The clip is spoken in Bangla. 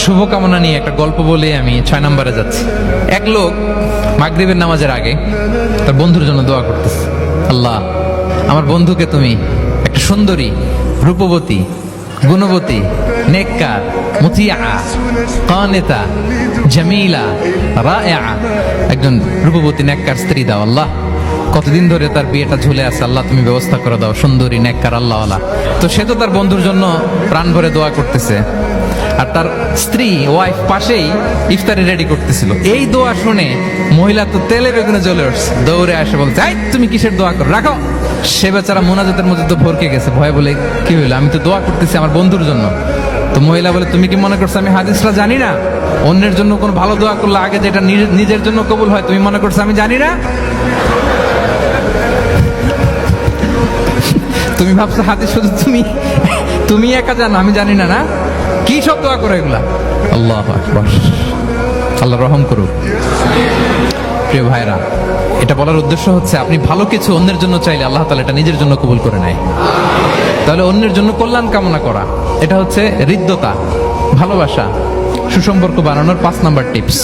শুভকামনা নিয়ে একটা গল্প বলে আমি 6 নম্বরে যাচ্ছি। এক লোক মাগরিবের নামাজের আগে তার বন্ধুর জন্য দোয়া করতেছে, আল্লাহ আমার বন্ধুকে তুমি একটা সুন্দরী, রূপবতী, গুণবতী, নেককার, মুতিয়া, কানেতা, জামিলা, রায়া, একজন রূপবতী নেককার স্ত্রী দাও আল্লাহ। কতদিন ধরে তার বিয়েটা ঝুলে আছে, আল্লাহ তুমি ব্যবস্থা করে দাও, সুন্দরী নেককার আল্লাহওয়ালা। তো সে তো তার বন্ধুর জন্য প্রাণ ভরে দোয়া করতেছে, আর তার স্ত্রী ওয়াইফ পাশেই ইফতারি রেডি করতেছিল। এই দোয়া শুনে মহিলা তো তেলে বেগুনে জ্বলে উঠছে, দৌড়ে আসে বলছে, এই তুমি কিসের দোয়া করো, রাখো। সে বেচারা মোনাজাতের মধ্যে তো ভরকে গেছে, ভয় বলে কি হইলো, আমি তো দোয়া করতেছি আমার বন্ধুর জন্য। তো মহিলা বলে, তুমি কি মনে করছো আমি হাদিসটা জানি না? অন্যের জন্য কোনো ভালো দোয়া করলে আগে যেটা নিজের জন্য কবুল হয়, তুমি মনে করছো আমি জানি না? তুমি ভাবছো হাদিস শুধু তুমি একা জানো, আমি জানি না? না, কি সব দোয়া করে এগুলা? আল্লাহু আকবার, আল্লাহ রহম করুক। প্রিয় ভাইরা, এটা বলার উদ্দেশ্য হচ্ছে আপনি ভালো কিছু অন্যের জন্য চাইলে আল্লাহ তাআলা এটা নিজের জন্য কবুল করে নেয়। তাহলে অন্যের জন্য কল্যাণ কামনা করা, এটা হচ্ছে হৃদ্যতা, ভালোবাসা, সুসম্পর্ক বানানোর 5 নাম্বার টিপস।